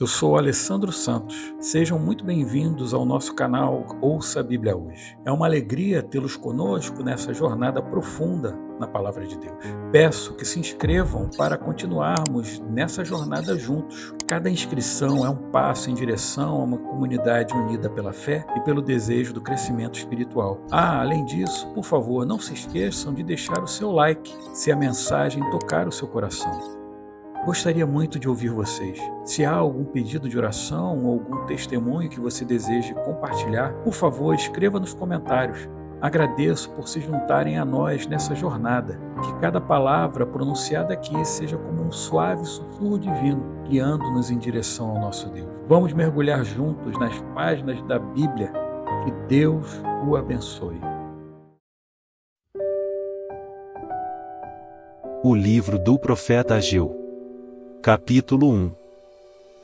Eu sou Alessandro Santos. Sejam muito bem-vindos ao nosso canal Ouça a Bíblia Hoje. É uma alegria tê-los conosco nessa jornada profunda na Palavra de Deus. Peço que se inscrevam para continuarmos nessa jornada juntos. Cada inscrição é um passo em direção a uma comunidade unida pela fé e pelo desejo do crescimento espiritual. Além disso, por favor, não se esqueçam de deixar o seu like se a mensagem tocar o seu coração. Gostaria muito de ouvir vocês. Se há algum pedido de oração ou algum testemunho que você deseje compartilhar, por favor, escreva nos comentários. Agradeço por se juntarem a nós nessa jornada. Que cada palavra pronunciada aqui seja como um suave sussurro divino, guiando-nos em direção ao nosso Deus. Vamos mergulhar juntos nas páginas da Bíblia. Que Deus o abençoe. O livro do profeta Ageu. Capítulo 1.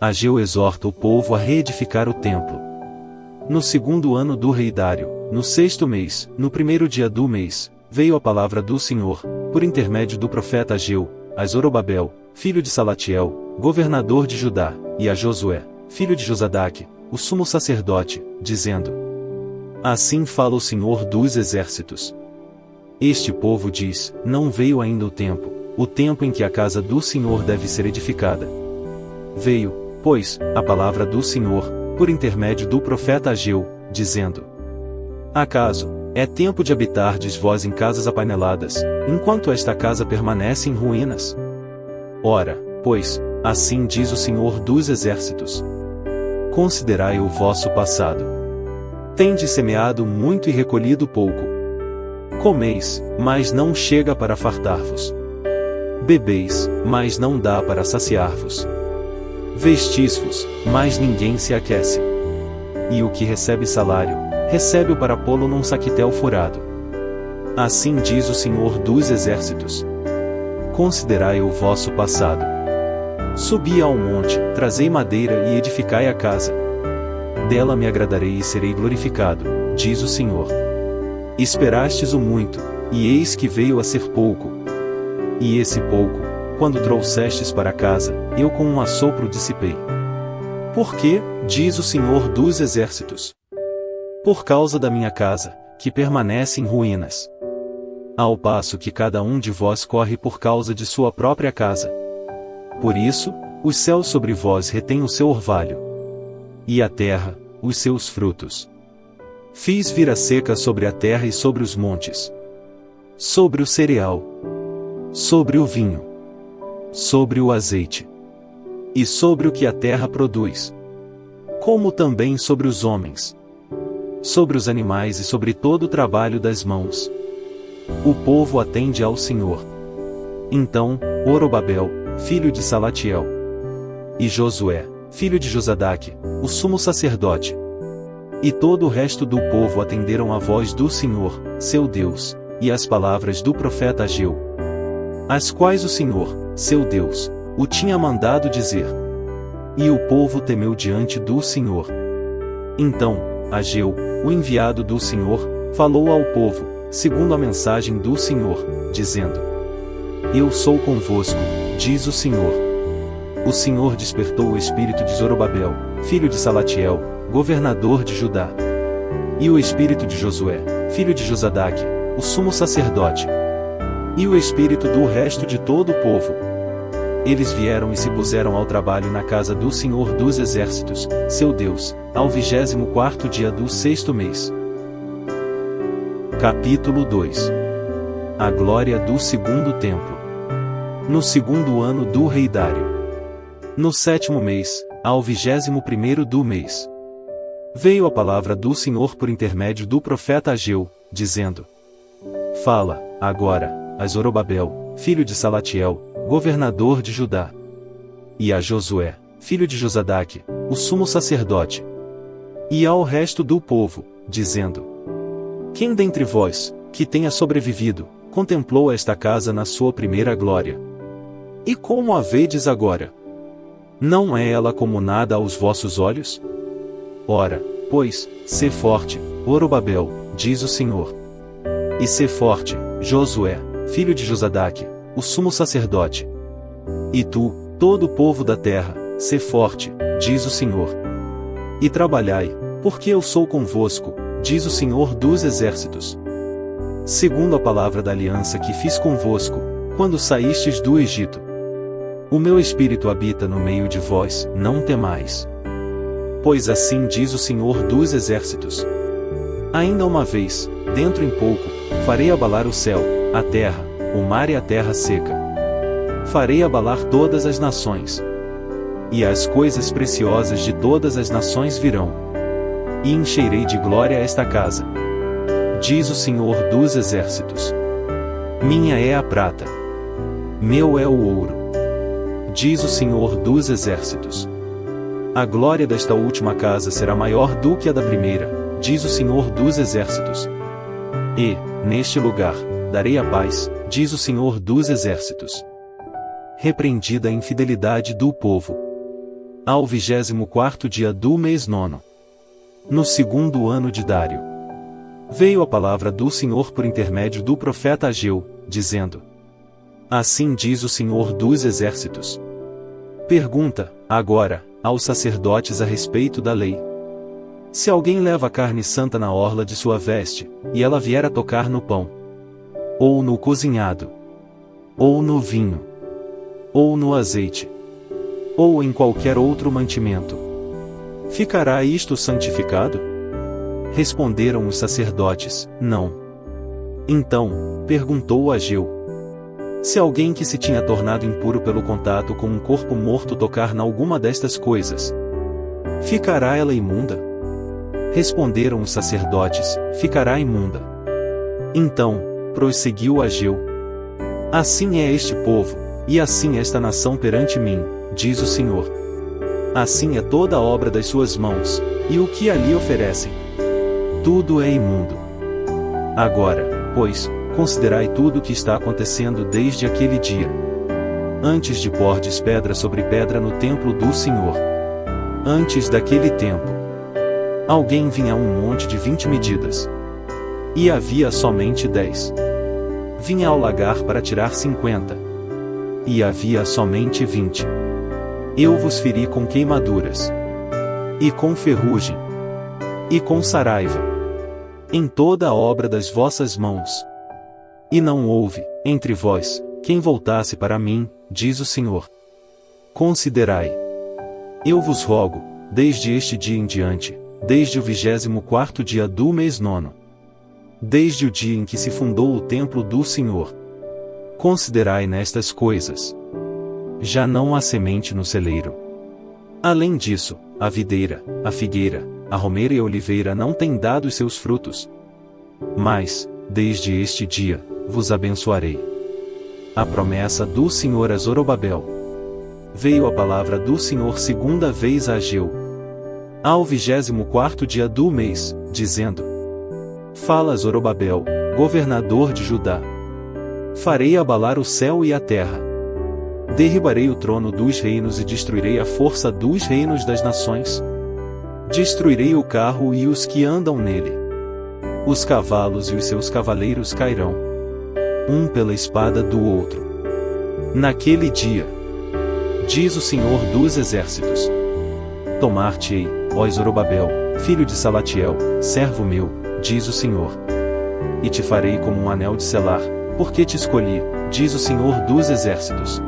Ageu exorta o povo a reedificar o templo. No segundo ano do rei Dário, no sexto mês, no primeiro dia do mês, veio a palavra do Senhor, por intermédio do profeta Ageu, a Zorobabel, filho de Salatiel, governador de Judá, e a Josué, filho de Josadaque, o sumo sacerdote, dizendo: Assim fala o Senhor dos exércitos. Este povo diz: Não veio ainda o tempo em que a casa do Senhor deve ser edificada. Veio, pois, a palavra do Senhor, por intermédio do profeta Ageu, dizendo: Acaso é tempo de habitardes vós em casas apaineladas, enquanto esta casa permanece em ruínas? Ora, pois, assim diz o Senhor dos exércitos: Considerai o vosso passado. Tendes semeado muito e recolhido pouco. Comeis, mas não chega para fartar-vos. Bebeis, mas não dá para saciar-vos. Vestis-vos, mas ninguém se aquece. E o que recebe salário, recebe-o para pô-lo num saquitel furado. Assim diz o Senhor dos exércitos: Considerai o vosso passado. Subi ao monte, trazei madeira e edificai a casa. Dela me agradarei e serei glorificado, diz o Senhor. Esperastes o muito, e eis que veio a ser pouco. E esse pouco, quando trouxestes para casa, eu com um assopro dissipei. Por quê, diz o Senhor dos exércitos? Por causa da minha casa, que permanece em ruínas. Ao passo que cada um de vós corre por causa de sua própria casa. Por isso, os céus sobre vós retêm o seu orvalho. E a terra, os seus frutos. Fiz vir a seca sobre a terra e sobre os montes. Sobre o cereal. Sobre o vinho, sobre o azeite, e sobre o que a terra produz, como também sobre os homens, sobre os animais e sobre todo o trabalho das mãos. O povo atende ao Senhor. Então, Zorobabel, filho de Salatiel, e Josué, filho de Josadaque, o sumo sacerdote, e todo o resto do povo atenderam à voz do Senhor, seu Deus, e às palavras do profeta Ageu, as quais o Senhor, seu Deus, o tinha mandado dizer. E o povo temeu diante do Senhor. Então, Ageu, o enviado do Senhor, falou ao povo, segundo a mensagem do Senhor, dizendo: Eu sou convosco, diz o Senhor. O Senhor despertou o espírito de Zorobabel, filho de Salatiel, governador de Judá, e o espírito de Josué, filho de Josadaque, o sumo sacerdote, e o espírito do resto de todo o povo. Eles vieram e se puseram ao trabalho na casa do Senhor dos exércitos, seu Deus, ao 24º dia do sexto mês. Capítulo 2. A glória do segundo templo. No segundo ano do rei Dário, no sétimo mês, ao 21º do mês, veio a palavra do Senhor por intermédio do profeta Ageu, dizendo: Fala, agora, a Zorobabel, filho de Salatiel, governador de Judá, e a Josué, filho de Josadaque, o sumo sacerdote, e ao resto do povo, dizendo: Quem dentre vós, que tenha sobrevivido, contemplou esta casa na sua primeira glória? E como a vedes agora? Não é ela como nada aos vossos olhos? Ora, pois, sê forte, Zorobabel, diz o Senhor. E sê forte, Josué, filho de Josadaque, o sumo sacerdote. E tu, todo o povo da terra, sê forte, diz o Senhor. E trabalhai, porque eu sou convosco, diz o Senhor dos Exércitos. Segundo a palavra da aliança que fiz convosco, quando saístes do Egito. O meu espírito habita no meio de vós, não temais. Pois assim diz o Senhor dos Exércitos. Ainda uma vez, dentro em pouco, farei abalar o céu, a terra, o mar e a terra seca. Farei abalar todas as nações. E as coisas preciosas de todas as nações virão. E encherei de glória esta casa. Diz o Senhor dos Exércitos. Minha é a prata. Meu é o ouro. Diz o Senhor dos Exércitos. A glória desta última casa será maior do que a da primeira, diz o Senhor dos Exércitos. E, neste lugar, darei a paz, diz o Senhor dos Exércitos. Repreendida a infidelidade do povo. Ao 24º dia do mês 9. No 2º ano de Dário. Veio a palavra do Senhor por intermédio do profeta Ageu, dizendo: Assim diz o Senhor dos Exércitos. Pergunta, agora, aos sacerdotes a respeito da lei. Se alguém leva carne santa na orla de sua veste, e ela vier a tocar no pão, ou no cozinhado, ou no vinho, ou no azeite, ou em qualquer outro mantimento, ficará isto santificado? Responderam os sacerdotes, não. Então, perguntou Ageu: se alguém que se tinha tornado impuro pelo contato com um corpo morto tocar na alguma destas coisas, ficará ela imunda? Responderam os sacerdotes, ficará imunda. Então, prosseguiu Ageu: assim é este povo, e assim esta nação perante mim, diz o Senhor. Assim é toda a obra das suas mãos, e o que ali oferecem. Tudo é imundo. Agora, pois, considerai tudo o que está acontecendo desde aquele dia. Antes de pordes pedra sobre pedra no templo do Senhor. Antes daquele tempo, alguém vinha a um monte de 20 medidas. E havia somente 10. Vinha ao lagar para tirar 50. E havia somente 20. Eu vos feri com queimaduras. E com ferrugem. E com saraiva. Em toda a obra das vossas mãos. E não houve, entre vós, quem voltasse para mim, diz o Senhor. Considerai. Eu vos rogo, desde este dia em diante, desde o 24º dia do mês 9. Desde o dia em que se fundou o templo do Senhor. Considerai nestas coisas. Já não há semente no celeiro. Além disso, a videira, a figueira, a romeira e a oliveira não têm dado os seus frutos. Mas, desde este dia, vos abençoarei. A promessa do Senhor a Zorobabel. Veio a palavra do Senhor segunda vez a Ageu. Ao 24º dia do mês, dizendo: fala Zorobabel, governador de Judá. Farei abalar o céu e a terra. Derribarei o trono dos reinos e destruirei a força dos reinos das nações. Destruirei o carro e os que andam nele. Os cavalos e os seus cavaleiros cairão, um pela espada do outro. Naquele dia, diz o Senhor dos Exércitos: tomar-te-ei, ó Zorobabel, filho de Salatiel, servo meu, diz o Senhor. E te farei como um anel de selar, porque te escolhi, diz o Senhor dos Exércitos.